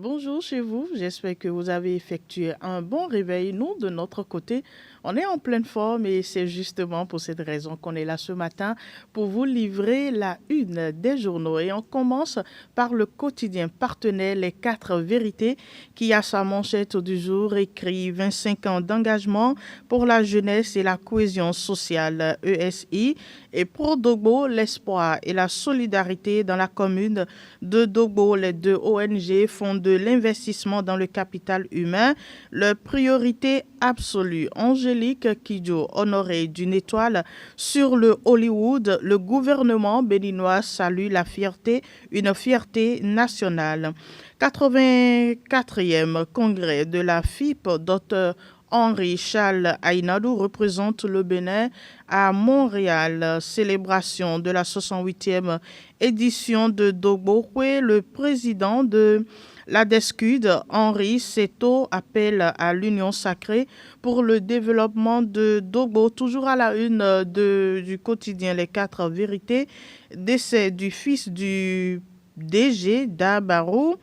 Bonjour chez vous, j'espère que vous avez effectué un bon réveil. Nous, de notre côté, on est en pleine forme et c'est justement pour cette raison qu'on est là ce matin pour vous livrer la une des journaux. Et on commence par le quotidien partenaire Les Quatre Vérités qui a sa manchette du jour écrit 25 ans d'engagement pour la jeunesse et la cohésion sociale ESI et pour Dogbo, l'espoir et la solidarité dans la commune de Dogbo. Les deux ONG font de l'investissement dans le capital humain leur priorité absolue. Angélique Kidjo, honorée d'une étoile sur le Hollywood, le gouvernement béninois salue la fierté, une fierté nationale. 84e congrès de la FIP, Dr. Henri Charles Aïnadou représente le Bénin à Montréal. Célébration de la 68e édition de Dogbo. Le président de la DESCUD, Henri Seto, appelle à l'union sacrée pour le développement de Dogbo. Toujours à la une du quotidien Les Quatre Vérités, décès du fils du DG d'Abarou.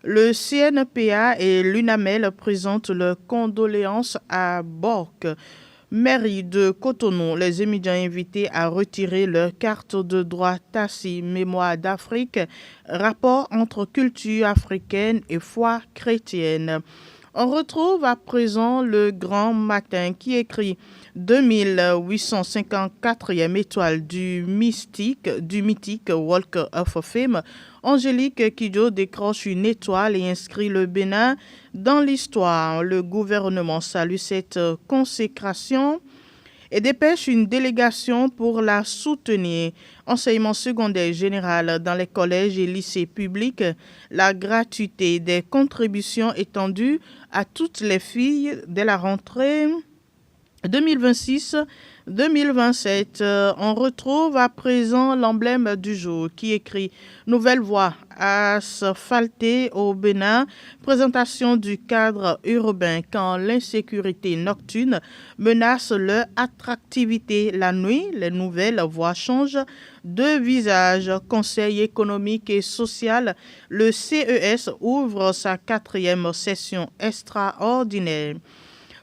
Le CNPA et l'UNAMEL présentent leurs condoléances à Bork. Mairie de Cotonou, les étudiants invités à retirer leur carte de droit Tassi, Mémoire d'Afrique, rapport entre culture africaine et foi chrétienne. On retrouve à présent le Grand Matin qui écrit 2854e étoile du mythique Walk of Fame. Angélique Kidjo décroche une étoile et inscrit le Bénin dans l'histoire. Le gouvernement salue cette consécration et dépêche une délégation pour la soutenir. Enseignement secondaire général dans les collèges et lycées publics, la gratuité des contributions étendue à toutes les filles dès la rentrée 2026-2027. On retrouve à présent l'emblème du jour qui écrit Nouvelle voie asphaltée au Bénin, présentation du cadre urbain quand l'insécurité nocturne menace leur attractivité. La nuit, les nouvelles voies changent de visage. Conseil économique et social, le CES ouvre sa 4e session extraordinaire.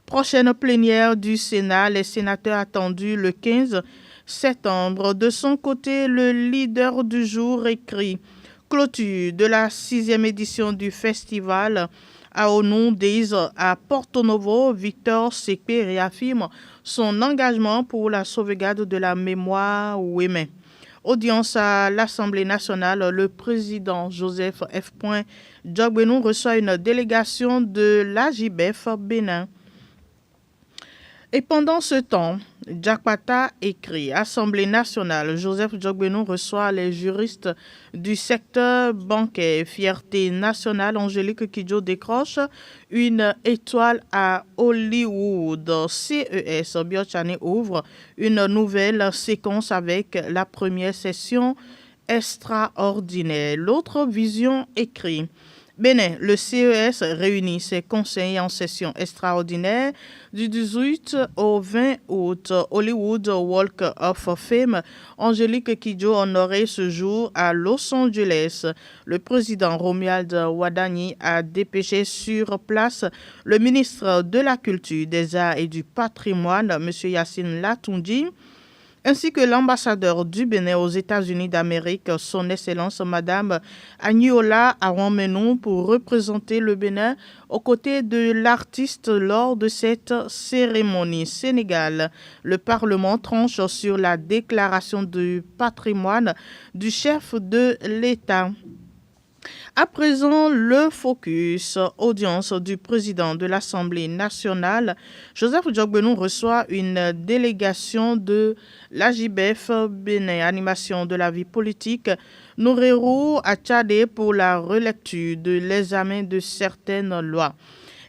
Prochaine plénière du Sénat, les sénateurs attendus le 15 septembre. De son côté, le leader du jour écrit Clôture de la 6e édition du festival à Onou Days à Porto Novo. Victor Sekpe réaffirme son engagement pour la sauvegarde de la mémoire ouémé. Audience à l'Assemblée nationale, le président Joseph F. Djogbenou reçoit une délégation de l'AJBF Bénin. Et pendant ce temps, Jakpata écrit Assemblée nationale, Joseph Djogbenou reçoit les juristes du secteur bancaire. Fierté nationale, Angélique Kidjo décroche une étoile à Hollywood. CES Biochane ouvre une nouvelle séquence avec la première session extraordinaire. L'autre vision écrit Bénin, le CES réunit ses conseillers en session extraordinaire du 18 au 20 août. Hollywood Walk of Fame, Angélique Kidjo honorée ce jour à Los Angeles. Le président Romuald Wadani a dépêché sur place le ministre de la Culture, des Arts et du Patrimoine, M. Yacine Latundi, ainsi que l'ambassadeur du Bénin aux États-Unis d'Amérique, son Excellence Madame Agniola Awanmenou, pour représenter le Bénin aux côtés de l'artiste lors de cette cérémonie. Sénégal, le Parlement tranche sur la déclaration du patrimoine du chef de l'État. À présent, le focus, audience du président de l'Assemblée nationale, Joseph Djogbenou reçoit une délégation de l'AJBF Bénin, animation de la vie politique, Nourérou à Tchadé pour la relecture de l'examen de certaines lois.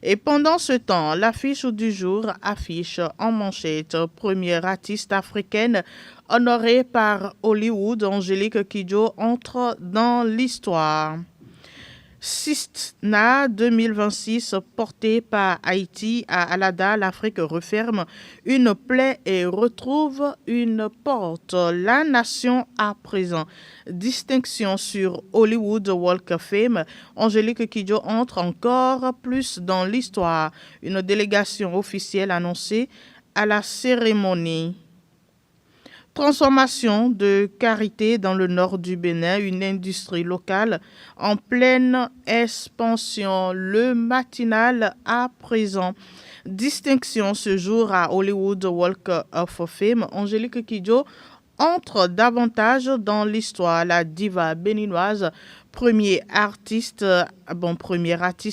Et pendant ce temps, l'affiche du jour affiche en manchette première artiste africaine honorée par Hollywood, Angélique Kidjo entre dans l'histoire. Sistna 2026 porté par Haïti à Alada, l'Afrique referme une plaie et retrouve une porte. La nation à présent. Distinction sur Hollywood Walk of Fame. Angélique Kidjo entre encore plus dans l'histoire. Une délégation officielle annoncée à la cérémonie. Transformation de karité dans le nord du Bénin, une industrie locale en pleine expansion. Le matinal à présent. Distinction ce jour à Hollywood Walk of Fame. Angélique Kidjo entre davantage dans l'histoire. La diva béninoise, première artiste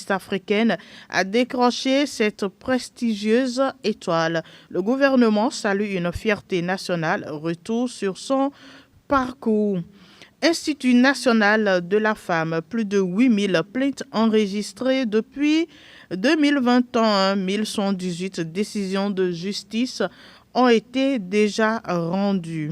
africaine à décrocher cette prestigieuse étoile. Le gouvernement salue une fierté nationale. Retour sur son parcours. Institut national de la femme, plus de 8000 plaintes enregistrées depuis 2021. 1118 décisions de justice ont été déjà rendues.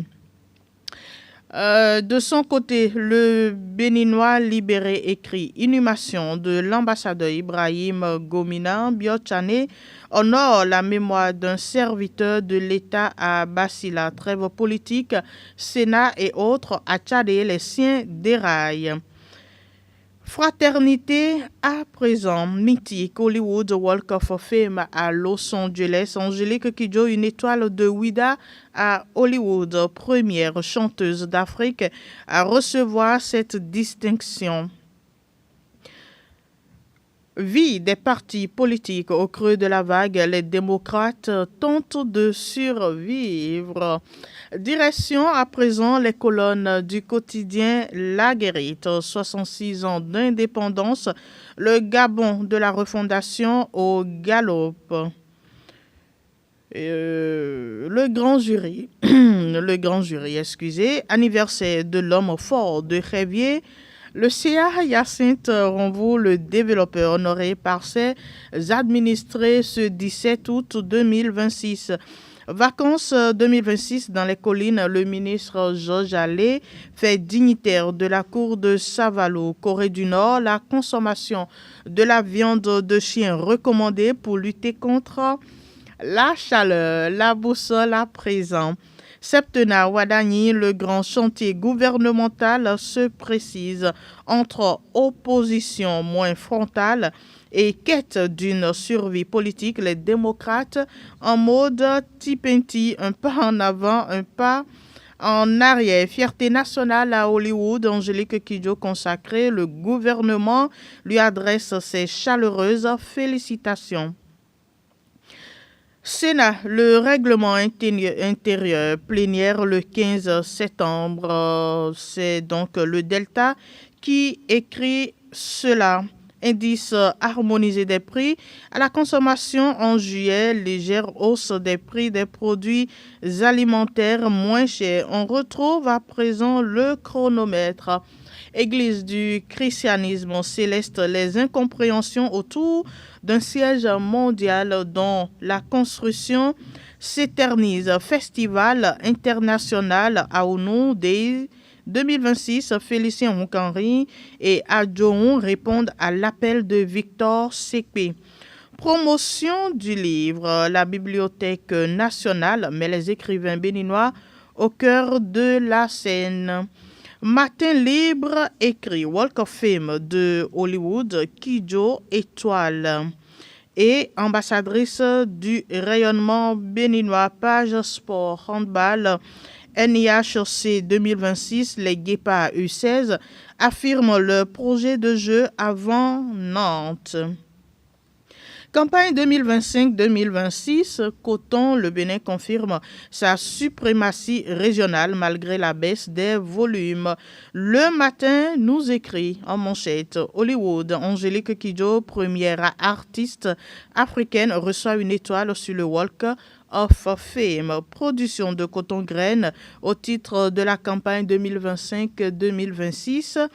De son côté, le Béninois libéré écrit « Inhumation de l'ambassadeur Ibrahim Gomina Biochane honore la mémoire d'un serviteur de l'État à Bassila. Trêve politique, Sénat et autres à Tchadé, les siens déraillent. » Fraternité à présent, mythique, Hollywood Walk of Fame à Los Angeles. Angélique Kidjo, une étoile de Ouida à Hollywood, première chanteuse d'Afrique à recevoir cette distinction. Vie des partis politiques au creux de la vague, les démocrates tentent de survivre. Direction à présent les colonnes du quotidien La Guérite, 66 ans d'indépendance, le Gabon de la refondation au galop. Le grand jury, anniversaire de l'homme fort de Révier. Le CA Hyacinthe renvoie le développeur honoré par ses administrés ce 17 août 2026. Vacances 2026 dans les collines, le ministre Georges Allais fait dignitaire de la cour de Savalo, Corée du Nord, la consommation de la viande de chien recommandée pour lutter contre la chaleur, la boussole à présent. Septena Wadani, le grand chantier gouvernemental se précise entre opposition moins frontale et quête d'une survie politique. Les démocrates en mode Tipenti, un pas en avant, un pas en arrière. Fierté nationale à Hollywood, Angélique Kidjo consacrée, le gouvernement lui adresse ses chaleureuses félicitations. Sénat, le règlement intérieur plénière le 15 septembre. C'est donc le Delta qui écrit cela. Indice harmonisé des prix à la consommation en juillet, légère hausse des prix des produits alimentaires moins chers. On retrouve à présent le chronomètre. Église du christianisme céleste, les incompréhensions autour d'un siège mondial dont la construction s'éternise. Festival international à Ounou des 2026, Félicien Roukanri et Adjoon répondent à l'appel de Victor Sekpe. Promotion du livre, la Bibliothèque nationale met les écrivains béninois au cœur de la scène. Matin libre écrit Walk of Fame de Hollywood, Kidjo étoile. Et ambassadrice du rayonnement béninois, page sport, handball, NIHC 2026, les Guépards U16 affirment le projet de jeu avant Nantes. Campagne 2025-2026, Coton, le Bénin confirme sa suprématie régionale malgré la baisse des volumes. Le matin nous écrit en manchette, Hollywood, Angélique Kidjo, première artiste africaine, reçoit une étoile sur le Walk of Fame. Production de coton graine au titre de la campagne 2025-2026.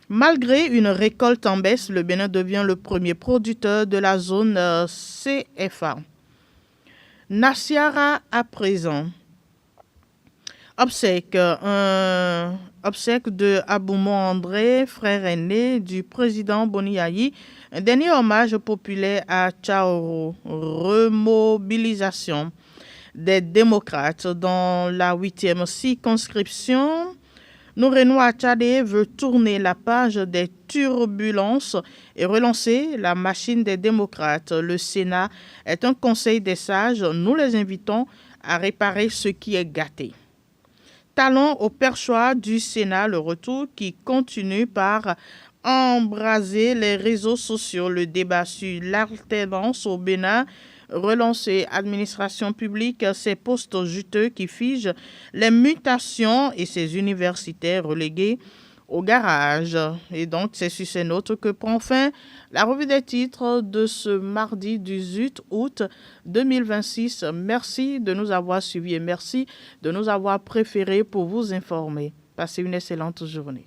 Malgré une récolte en baisse, le Bénin devient le premier producteur de la zone CFA. Nassiara à présent. Obsèque de Aboumou André, frère aîné du président Boniaï. Un dernier hommage populaire à Tchaoro. Remobilisation des démocrates dans la 8e circonscription. Nourenoua Tchadé veut tourner la page des turbulences et relancer la machine des démocrates. Le Sénat est un conseil des sages. Nous les invitons à réparer ce qui est gâté. Talons au perchoir du Sénat, le retour qui continue par embraser les réseaux sociaux. Le débat sur l'alternance au Bénin, relancer administration publique, ces postes juteux qui figent les mutations et ces universitaires relégués au garage. Et donc, c'est sur ces notes que prend fin la revue des titres de ce mardi 18 août 2026. Merci de nous avoir suivis et merci de nous avoir préférés pour vous informer. Passez une excellente journée.